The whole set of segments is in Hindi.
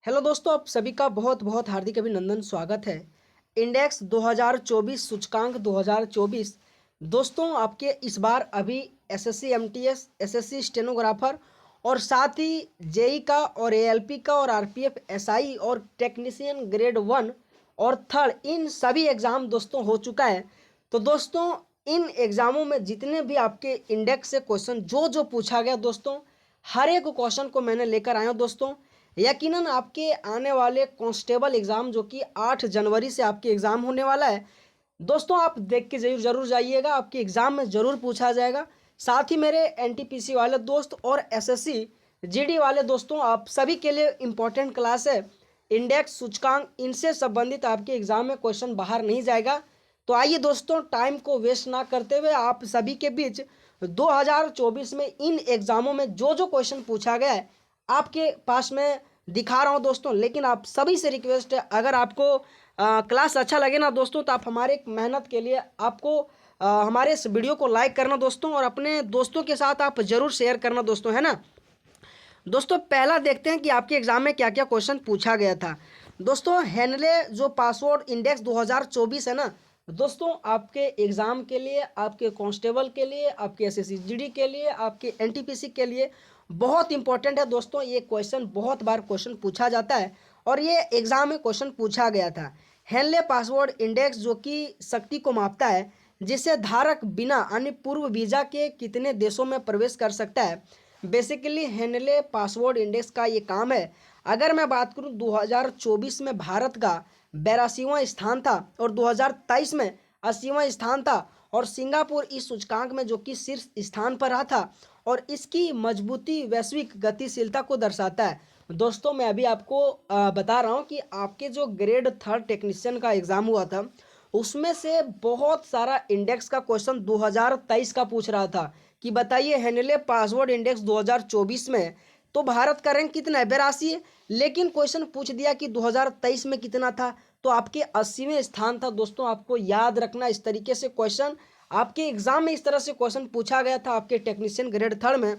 हेलो दोस्तों, आप सभी का बहुत बहुत हार्दिक अभिनंदन, स्वागत है। इंडेक्स 2024 सूचकांक 2024। दोस्तों, आपके इस बार अभी एसएससी एमटीएस, एसएससी स्टेनोग्राफर और साथ ही जेई का और एएलपी का और आरपीएफ एसआई और टेक्नीशियन ग्रेड 1 और थर्ड, इन सभी एग्ज़ाम दोस्तों हो चुका है। तो दोस्तों, इन एग्ज़ामों में जितने भी आपके इंडेक्स से क्वेश्चन जो जो पूछा गया दोस्तों, हर एक क्वेश्चन को मैंने लेकर आया हूँ दोस्तों। यकीनन आपके आने वाले कांस्टेबल एग्ज़ाम जो कि 8 जनवरी से आपके एग्ज़ाम होने वाला है दोस्तों, आप देख के जरूर जरूर जाइएगा, आपके एग्ज़ाम में ज़रूर पूछा जाएगा। साथ ही मेरे एनटीपीसी वाले दोस्त और एसएससी जीडी वाले दोस्तों, आप सभी के लिए इम्पोर्टेंट क्लास है। इंडेक्स सूचकांक इनसे संबंधित आपके एग्ज़ाम में क्वेश्चन बाहर नहीं जाएगा। तो आइए दोस्तों, टाइम को वेस्ट ना करते हुए आप सभी के बीच 2024 में इन एग्ज़ामों में जो जो क्वेश्चन पूछा गया है आपके पास में दिखा रहा हूं दोस्तों। लेकिन आप सभी से रिक्वेस्ट है, अगर आपको क्लास अच्छा लगे ना दोस्तों, तो आप हमारे मेहनत के लिए आपको हमारे इस वीडियो को लाइक करना दोस्तों, और अपने दोस्तों के साथ आप जरूर शेयर करना दोस्तों, है ना। दोस्तों, पहला देखते हैं कि आपके एग्जाम में क्या क्या क्वेश्चन पूछा गया था। दोस्तों, हेनले जो पासवर्ड इंडेक्स 2024 है ना दोस्तों, आपके एग्जाम के लिए, आपके कांस्टेबल के लिए, आपके एसएससी जीडी के लिए, आपके एनटीपीसी के लिए बहुत इंपॉर्टेंट है दोस्तों। ये क्वेश्चन बहुत बार क्वेश्चन पूछा जाता है और ये एग्जाम में क्वेश्चन पूछा गया था। हेनले पासवर्ड इंडेक्स जो कि शक्ति को मापता है, जिसे धारक बिना अन्य पूर्व वीजा के कितने देशों में प्रवेश कर सकता है। बेसिकली हेनले पासवर्ड इंडेक्स का ये काम है। अगर मैं बात करूं, 2024 में भारत का 82वां स्थान था और 2023 में 80वां स्थान था, और सिंगापुर इस सूचकांक में जो कि शीर्ष स्थान पर रहा था, और इसकी मजबूती वैश्विक गतिशीलता को दर्शाता है। दोस्तों, मैं अभी आपको बता रहा हूं कि आपके जो ग्रेड 3 टेक्नीशियन का एग्ज़ाम हुआ था, उसमें से बहुत सारा इंडेक्स का क्वेश्चन 2023 का पूछ रहा था कि बताइए हेनले पासवर्ड इंडेक्स 2024 में तो भारत का रैंक कितना है, 82 है। लेकिन क्वेश्चन पूछ दिया कि 2023 में कितना था, तो आपके 80वें स्थान था दोस्तों। आपको याद रखना, इस तरीके से क्वेश्चन आपके एग्जाम में इस तरह से क्वेश्चन पूछा गया था आपके टेक्नीशियन ग्रेड 3 में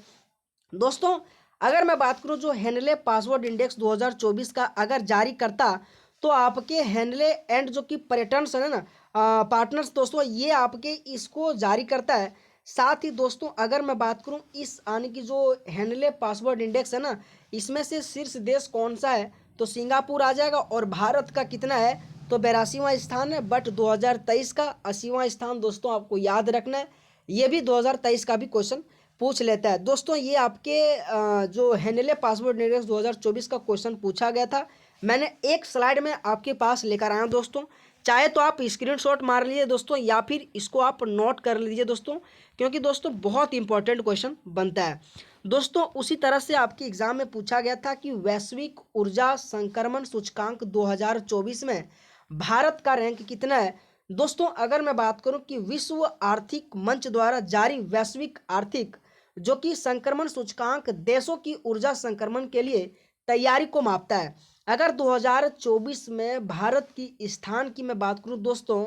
दोस्तों। अगर मैं बात करूं, जो हेनले पासवर्ड इंडेक्स 2024 का अगर जारी करता, तो आपके हेनले एंड जो कि पर्यटन है ना पार्टनर्स दोस्तों, ये आपके इसको जारी करता है। साथ ही दोस्तों, अगर मैं बात करूं इस आने की जो हेनले पासवर्ड इंडेक्स है ना, इसमें से शीर्ष देश कौन सा है, तो सिंगापुर आ जाएगा। और भारत का कितना है, तो 82वां स्थान है। बट 2023 का 80वां स्थान दोस्तों, आपको याद रखना है। ये भी 2023 का भी क्वेश्चन पूछ लेता है दोस्तों। ये आपके जो हेनले पासवर्ड इंडेक्स 2024 का क्वेश्चन पूछा गया था, मैंने एक स्लाइड में आपके पास लेकर आया दोस्तों। चाहे तो आप स्क्रीनशॉट मार लीजिए दोस्तों, या फिर इसको आप नोट कर लीजिए दोस्तों, क्योंकि दोस्तों बहुत इंपॉर्टेंट क्वेश्चन बनता है दोस्तों। उसी तरह से आपके एग्जाम में पूछा गया था कि वैश्विक ऊर्जा संक्रमण सूचकांक 2024 में भारत का रैंक कितना है दोस्तों। अगर मैं बात करूं कि विश्व आर्थिक मंच द्वारा जारी वैश्विक आर्थिक जो कि संक्रमण सूचकांक देशों की ऊर्जा संक्रमण के लिए तैयारी को मापता है। अगर 2024 में भारत की स्थान की मैं बात करूं दोस्तों,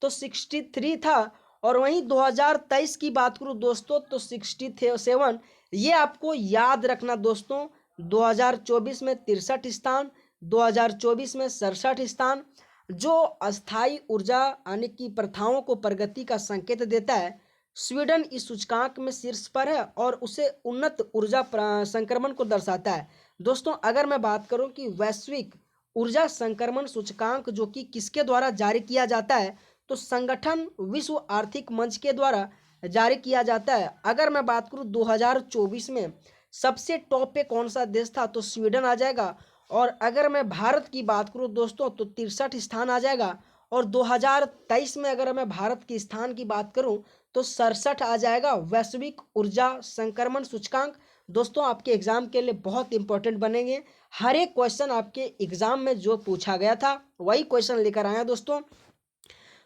तो 63 था, और वहीं 2023 की बात करूं दोस्तों, तो 67। ये आपको याद रखना दोस्तों। 2024 में 63 स्थान, 2024 में 67 स्थान, जो अस्थाई ऊर्जा आने की प्रथाओं को प्रगति का संकेत देता है। स्वीडन इस सूचकांक में शीर्ष पर है और उसे उन्नत ऊर्जा संक्रमण को दर्शाता है दोस्तों। अगर मैं बात करूं कि वैश्विक ऊर्जा संक्रमण सूचकांक जो कि किसके द्वारा जारी किया जाता है, तो संगठन विश्व आर्थिक मंच के द्वारा जारी किया जाता है। अगर मैं बात करूं 2024 में सबसे टॉप पे कौन सा देश था, तो स्वीडन आ जाएगा। और अगर मैं भारत की बात करूं दोस्तों, तो 63 स्थान आ जाएगा। और 2023 में अगर मैं भारत के स्थान की बात करूं, तो 67 आ जाएगा वैश्विक ऊर्जा संक्रमण सूचकांक दोस्तों। आपके एग्जाम के लिए बहुत इंपॉर्टेंट बनेंगे। हर एक क्वेश्चन आपके एग्जाम में जो पूछा गया था वही क्वेश्चन लेकर आया दोस्तों।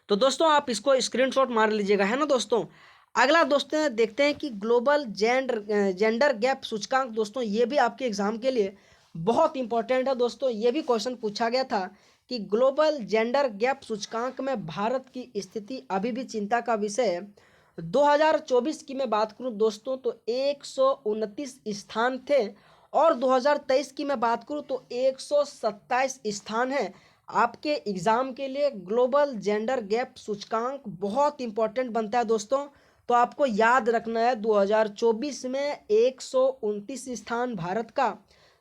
तो दोस्तों, आप इसको स्क्रीनशॉट मार लीजिएगा, है ना दोस्तों। अगला दोस्तों देखते हैं कि ग्लोबल जेंडर गैप सूचकांक दोस्तों, ये भी आपके एग्जाम के लिए बहुत इंपॉर्टेंट है दोस्तों। ये भी क्वेश्चन पूछा गया था कि ग्लोबल जेंडर गैप सूचकांक में भारत की स्थिति अभी भी चिंता का विषय है। 2024 की मैं बात करूं दोस्तों, तो 129 स्थान थे, और 2023 की मैं बात करूं तो 127 स्थान है आपके एग्ज़ाम के लिए। ग्लोबल जेंडर गैप सूचकांक बहुत इंपॉर्टेंट बनता है दोस्तों, तो आपको याद रखना है 2024 में 129 स्थान भारत का,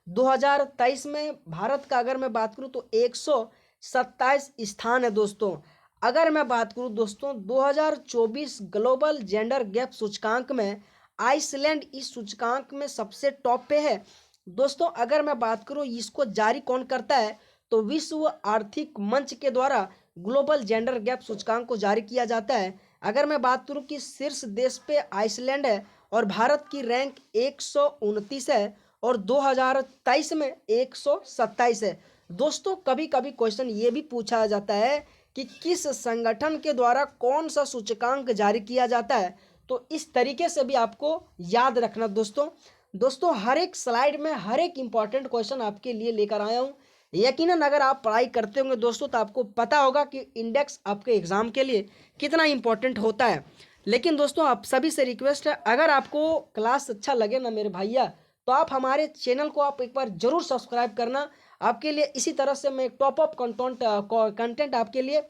2023 में भारत का अगर मैं बात करूं तो 127 स्थान है दोस्तों। अगर मैं बात करूं दोस्तों 2024 ग्लोबल जेंडर गैप सूचकांक में आइसलैंड इस सूचकांक में सबसे टॉप पे है दोस्तों। अगर मैं बात करूं इसको जारी कौन करता है तो विश्व आर्थिक मंच के द्वारा ग्लोबल जेंडर गैप सूचकांक को जारी किया जाता है। अगर मैं बात करूं कि शीर्ष देश पे आइसलैंड है और भारत की रैंक 129 है और 2023 में 127 है दोस्तों। कभी कभी क्वेश्चन ये भी पूछा जाता है कि किस संगठन के द्वारा कौन सा सूचकांक जारी किया जाता है, तो इस तरीके से भी आपको याद रखना दोस्तों। दोस्तों हर एक स्लाइड में हर एक इंपॉर्टेंट क्वेश्चन आपके लिए लेकर आया हूँ। यकीनन अगर आप पढ़ाई करते होंगे दोस्तों तो आपको पता होगा कि इंडेक्स आपके एग्जाम के लिए कितना इंपॉर्टेंट होता है। लेकिन दोस्तों आप सभी से रिक्वेस्ट है, अगर आपको क्लास अच्छा लगे ना मेरे भैया, तो आप हमारे चैनल को आप एक बार जरूर सब्सक्राइब करना। आपके लिए इसी तरह से मैं टॉप अप कंटेंट आपके लिए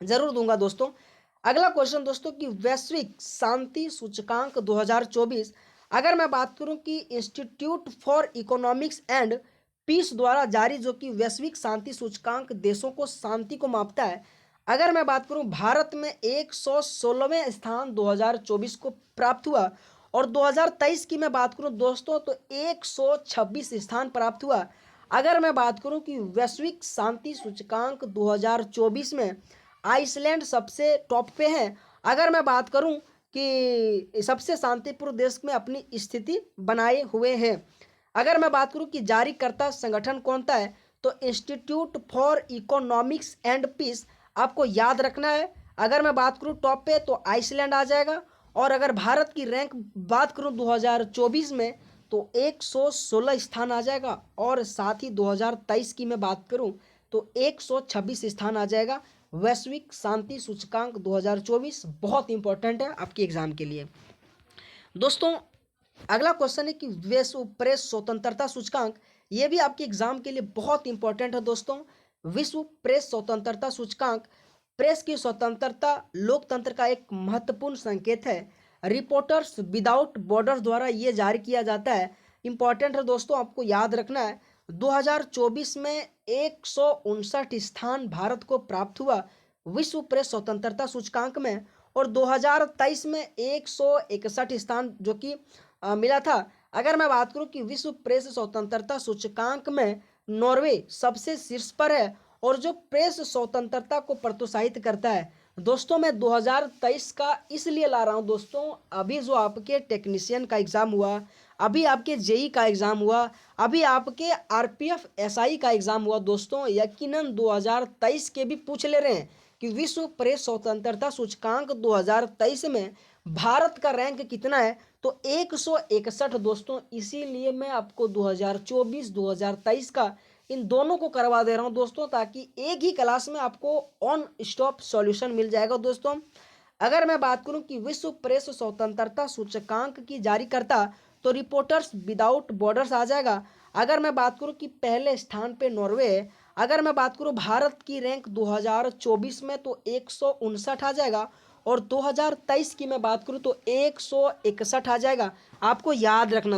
जरूर दूंगा दोस्तों। अगला क्वेश्चन दोस्तों कि वैश्विक शांति सूचकांक 2024, अगर मैं बात करूं कि institute for economics and peace द्वारा जारी जो कि वैश्विक शांति सूचकांक देशों को शांति को मापता है। अगर मैं बात करूं भारत में 116वें स्थान 2024 को प्राप्त हुआ और 2023 की मैं बात करूं दोस्तों तो 126 स्थान प्राप्त हुआ। अगर मैं बात करूं कि वैश्विक शांति सूचकांक 2024 में आइसलैंड सबसे टॉप पे है। अगर मैं बात करूं कि सबसे शांतिपूर्ण देश में अपनी स्थिति बनाए हुए हैं। अगर मैं बात करूं कि जारीकर्ता संगठन कौन सा है तो institute for economics and peace आपको याद रखना है। अगर मैं बात करूं टॉप पे तो आइसलैंड आ जाएगा। और अगर भारत की रैंक बात करूं 2024 में तो 116 स्थान आ जाएगा और साथ ही 2023 की मैं बात करूं तो 126 स्थान आ जाएगा। वैश्विक शांति सूचकांक 2024 बहुत इंपॉर्टेंट है आपके एग्जाम के लिए दोस्तों। अगला क्वेश्चन है कि विश्व प्रेस स्वतंत्रता सूचकांक, ये भी आपके एग्जाम के लिए बहुत इंपॉर्टेंट है दोस्तों। विश्व प्रेस स्वतंत्रता सूचकांक प्रेस की स्वतंत्रता लोकतंत्र का एक महत्वपूर्ण संकेत है। रिपोर्टर्स विदाउट बॉर्डर द्वारा ये जारी किया जाता है। इंपॉर्टेंट है दोस्तों, आपको याद रखना है 2024 में 159 स्थान भारत को प्राप्त हुआ विश्व प्रेस स्वतंत्रता सूचकांक में और 2023 में 161 स्थान जो कि मिला था। अगर मैं बात करूं कि विश्व प्रेस स्वतंत्रता सूचकांक में नॉर्वे सबसे शीर्ष पर है और जो प्रेस स्वतंत्रता को प्रोत्साहित करता है दोस्तों। मैं 2023 का इसलिए ला रहा हूं दोस्तों, अभी जो आपके टेक्नीशियन का एग्ज़ाम हुआ, अभी आपके जेई का एग्ज़ाम हुआ, अभी आपके आरपीएफ एसआई का एग्ज़ाम हुआ दोस्तों, यकीनन 2023 के भी पूछ ले रहे हैं कि विश्व प्रेस स्वतंत्रता सूचकांक 2023 में भारत का रैंक कितना है तो 161 दोस्तों। इसीलिए मैं आपको 2024 2023 का इन दोनों को करवा दे रहा हूं दोस्तों, ताकि एक ही क्लास में आपको ऑन स्टॉप सॉल्यूशन मिल जाएगा दोस्तों। अगर मैं बात करूं कि विश्व प्रेस स्वतंत्रता सूचकांक की जारी करता तो रिपोर्टर्स विदाउट बॉर्डर्स आ जाएगा। अगर मैं बात करूं कि पहले स्थान पे नॉर्वे है। अगर मैं बात करूं भारत की रैंक 2024 में तो 159 आ जाएगा और 2023 की मैं बात करूं तो 161 आ जाएगा। आपको याद रखना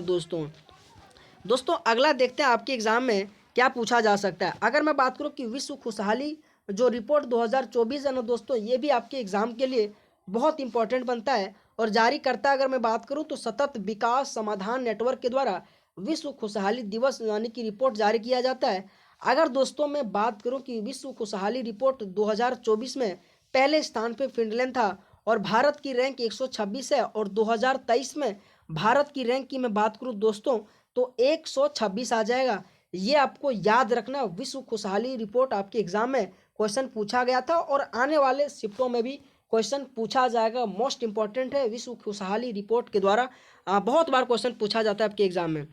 दोस्तों अगला देखते हैं आपके एग्जाम में क्या पूछा जा सकता है। अगर मैं बात करूं कि विश्व खुशहाली जो रिपोर्ट 2024 है ना दोस्तों, ये भी आपके एग्जाम के लिए बहुत इंपॉर्टेंट बनता है और जारी करता अगर मैं बात करूं तो सतत विकास समाधान नेटवर्क के द्वारा विश्व खुशहाली दिवस यानी कि रिपोर्ट जारी किया जाता है। अगर दोस्तों मैं बात करूं कि विश्व खुशहाली रिपोर्ट 2024 में पहले स्थान पे फिनलैंड था और भारत की रैंक 126 है और 2023 में भारत की रैंक की मैं बात करूं दोस्तों तो 126 आ जाएगा। ये आपको याद रखना, विश्व खुशहाली रिपोर्ट आपके एग्जाम में क्वेश्चन पूछा गया था और आने वाले शिफ्टों में भी क्वेश्चन पूछा जाएगा। मोस्ट इंपॉर्टेंट है विश्व खुशहाली रिपोर्ट के द्वारा बहुत बार क्वेश्चन पूछा जाता है आपके एग्जाम में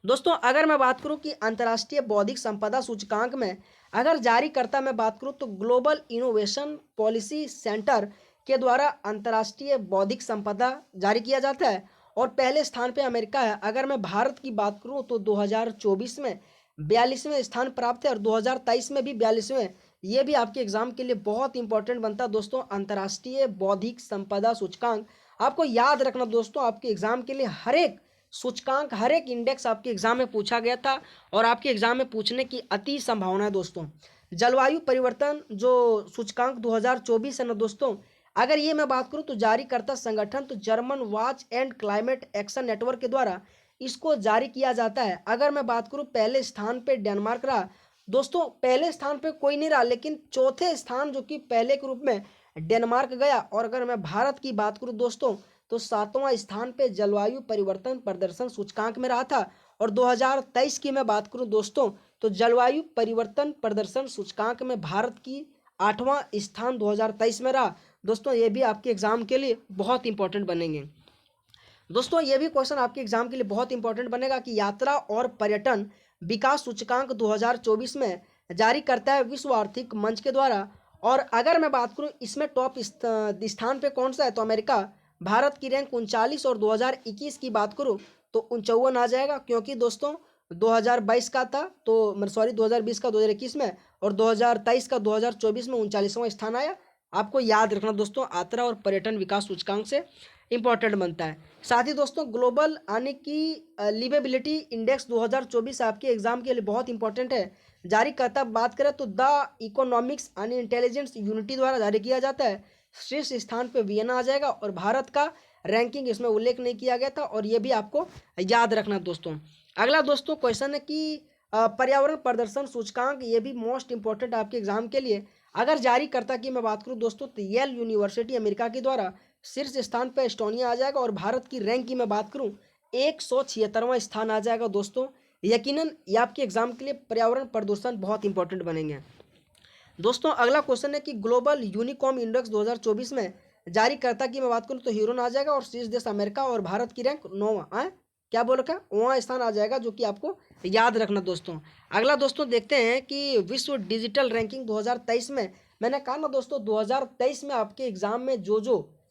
दोस्तों। अगर मैं बात करूं कि अंतर्राष्ट्रीय बौद्धिक संपदा सूचकांक में अगर जारी करता मैं बात करूं तो ग्लोबल इनोवेशन पॉलिसी सेंटर के द्वारा अंतर्राष्ट्रीय बौद्धिक संपदा जारी किया जाता है और पहले स्थान पे अमेरिका है। अगर मैं भारत की बात करूं तो 2024 में 42वें स्थान प्राप्त है और 2023 में भी 42वें। ये भी आपके एग्जाम के लिए बहुत इंपॉर्टेंट बनता है दोस्तों। अंतर्राष्ट्रीय बौद्धिक संपदा सूचकांक, आपको याद रखना दोस्तों, आपके एग्जाम के लिए हर एक सूचकांक, हर एक इंडेक्स आपके एग्जाम में पूछा गया था और आपके एग्जाम में पूछने की अति संभावना है दोस्तों। जलवायु परिवर्तन जो सूचकांक 2024 है ना दोस्तों, अगर ये मैं बात करूं तो जारीकर्ता संगठन तो German watch and climate action network के द्वारा इसको जारी किया जाता है। अगर मैं बात करूं पहले स्थान पे डेनमार्क रहा दोस्तों, पहले स्थान पे कोई नहीं रहा, लेकिन चौथे स्थान जो कि पहले के रूप में डेनमार्क गया। और अगर मैं भारत की बात करूं दोस्तों तो 7वां स्थान पे जलवायु परिवर्तन प्रदर्शन सूचकांक में रहा था। और 2023 की मैं बात करूं दोस्तों तो जलवायु परिवर्तन प्रदर्शन सूचकांक में भारत की 8वां स्थान 2023 में रहा दोस्तों। ये भी आपके एग्जाम के लिए बहुत इंपॉर्टेंट बनेंगे दोस्तों। ये भी क्वेश्चन आपके एग्जाम के लिए बहुत इंपॉर्टेंट बनेगा कि यात्रा और पर्यटन विकास सूचकांक 2024 में जारी करता है विश्व आर्थिक मंच के द्वारा। और अगर मैं बात करूं इसमें टॉप स्थान पे कौन सा है तो अमेरिका। भारत की रैंक 39 और 2021 की बात करूं तो 51 आ जाएगा, क्योंकि दोस्तों 2022 का था तो सॉरी 2020 का 2021 में और 2023 का 2024 में 39वां स्थान आया। आपको याद रखना दोस्तों, यात्रा और पर्यटन विकास सूचकांक से इंपॉर्टेंट बनता है। साथ ही दोस्तों ग्लोबल यानी कि लिवेबिलिटी इंडेक्स 2024 आपके एग्जाम के लिए बहुत इंपॉर्टेंट है। जारी करता बात करें तो the economics and intelligence unity द्वारा जारी किया जाता है। शीर्ष स्थान पे वियना आ जाएगा और भारत का रैंकिंग इसमें उल्लेख नहीं किया गया था और ये भी आपको याद रखना दोस्तों। अगला दोस्तों क्वेश्चन है कि पर्यावरण प्रदर्शन सूचकांक, ये भी मोस्ट इंपॉर्टेंट आपके एग्जाम के लिए। अगर जारीकर्ता की मैं बात करूं दोस्तों तो येल यूनिवर्सिटी अमेरिका के द्वारा शीर्ष स्थान पर एस्टोनिया आ जाएगा और भारत की रैंक की मैं बात करूं 176वां स्थान आ जाएगा दोस्तों। यकीनन ये आपके एग्जाम के लिए पर्यावरण प्रदूषण बहुत इंपॉर्टेंट बनेंगे दोस्तों। अगला क्वेश्चन है कि ग्लोबल यूनिकॉम इंडेक्स 2024 में जारीकर्ता की मैं बात करूं तो हीरोन आ जाएगा और शीर्ष देश अमेरिका और भारत की रैंक 9वां क्या बोल रखा है 9वां स्थान आ जाएगा, जो कि आपको याद रखना दोस्तों। अगला दोस्तों देखते हैं कि विश्व डिजिटल रैंकिंग 2023 में, मैंने कहा ना दोस्तों 2023 में आपके एग्जाम में जो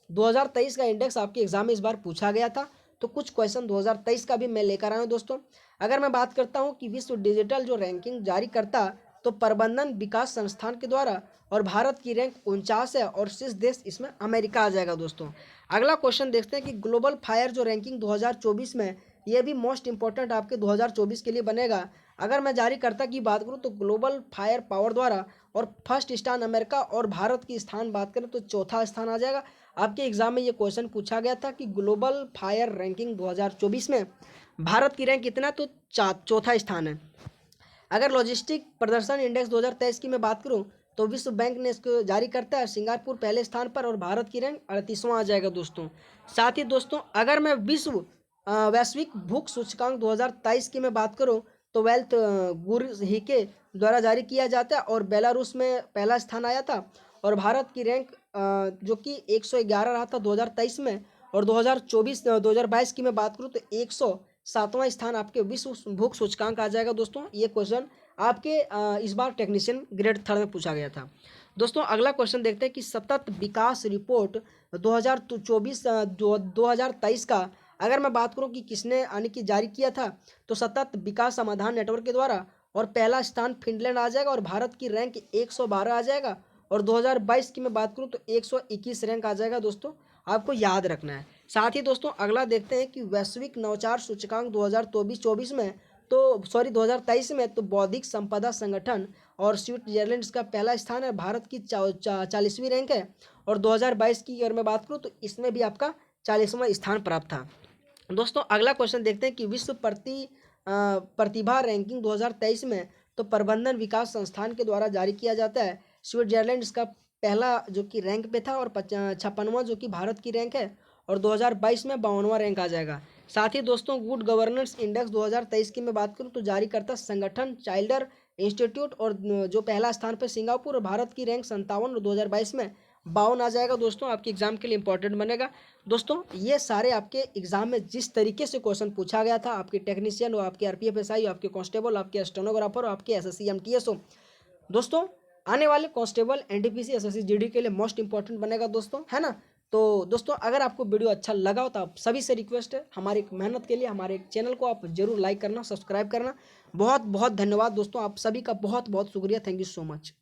2023 का इंडेक्स आपके एग्जाम में इस बार पूछा गया था, तो कुछ क्वेश्चन 2023 का भी मैं लेकर आया हूँ दोस्तों। अगर मैं बात करता हूँ कि विश्व डिजिटल जो रैंकिंग जारी करता तो प्रबंधन विकास संस्थान के द्वारा और भारत की रैंक 49 है और शीर्ष देश इसमें अमेरिका आ जाएगा दोस्तों। अगला क्वेश्चन देखते हैं कि ग्लोबल फायर जो रैंकिंग 2024 में, ये भी मोस्ट इंपॉर्टेंट आपके 2024 के लिए बनेगा। अगर मैं जारीकर्ता की बात करूं तो ग्लोबल फायर पावर द्वारा और फर्स्ट स्थान अमेरिका और भारत की स्थान बात करें तो चौथा स्थान आ जाएगा। आपके एग्जाम में ये क्वेश्चन पूछा गया था कि ग्लोबल फायर रैंकिंग 2024 में भारत की रैंक कितना, तो चौथा स्थान है। अगर लॉजिस्टिक प्रदर्शन इंडेक्स 2023 की मैं बात करूं तो विश्व बैंक ने इसको जारी करता है, सिंगापुर पहले स्थान पर और भारत की रैंक 38वां आ जाएगा दोस्तों। साथ ही दोस्तों अगर मैं वैश्विक भूख सूचकांक 2023 की मैं बात करूं तो वेल्थ गुरु ही के द्वारा जारी किया जाता है और बेलारूस में पहला स्थान आया था और भारत की रैंक जो कि 111 रहा था 2023 में और 2022 की मैं बात करूं तो 107वां स्थान आपके विश्व भूख सूचकांक आ जाएगा दोस्तों। ये क्वेश्चन आपके इस बार टेक्नीशियन ग्रेड 3 में पूछा गया था दोस्तों। अगला क्वेश्चन देखते हैं कि सतत विकास रिपोर्ट 2023 का अगर मैं बात करूं कि किसने यानी कि जारी किया था तो सतत विकास समाधान नेटवर्क के द्वारा और पहला स्थान फिनलैंड आ जाएगा और भारत की रैंक 112 आ जाएगा और 2022 की मैं बात करूं तो 121 रैंक आ जाएगा दोस्तों, आपको याद रखना है। साथ ही दोस्तों अगला देखते हैं कि वैश्विक नवाचार सूचकांक 2024 में तो 2023 में तो बौद्धिक संपदा संगठन और स्विट्जरलैंड का पहला स्थान है, भारत की 40वीं रैंक है और 2022 की अगर मैं बात करूँ तो इसमें भी आपका 40वां स्थान प्राप्त था दोस्तों। अगला क्वेश्चन देखते हैं कि विश्व प्रतिभा रैंकिंग 2023 में तो प्रबंधन विकास संस्थान के द्वारा जारी किया जाता है। स्विट्जरलैंड इसका पहला जो कि रैंक पे था और 56वां जो कि भारत की रैंक है और 2022 में 52वां रैंक आ जाएगा। साथ ही दोस्तों गुड गवर्नेंस इंडेक्स 2023 की मैं बात करूं तो जारी करता संगठन चाइल्डर इंस्टीट्यूट और जो पहला स्थान पे सिंगापुर और भारत की रैंक 57 और 2022 में 52 आ जाएगा दोस्तों, आपके एग्जाम के लिए इंपॉर्टेंट बनेगा दोस्तों। ये सारे आपके एग्जाम में जिस तरीके से क्वेश्चन पूछा गया था, आपके टेक्नीशियन हो, आपके आरपीएफ एसआई हो, आपके कांस्टेबल, आपके स्टेनोग्राफर हो, आपके एसएससी एमटीएस हो दोस्तों, आने वाले कांस्टेबल एनटीपीसी एसएससी जीडी के लिए मोस्ट इंपॉर्टेंट बनेगा दोस्तों, है ना। तो दोस्तों अगर आपको वीडियो अच्छा लगा हो तो आप सभी से रिक्वेस्ट है, हमारी मेहनत के लिए हमारे चैनल को आप जरूर लाइक करना, सब्सक्राइब करना। बहुत बहुत धन्यवाद दोस्तों, आप सभी का बहुत बहुत शुक्रिया। Thank you so much.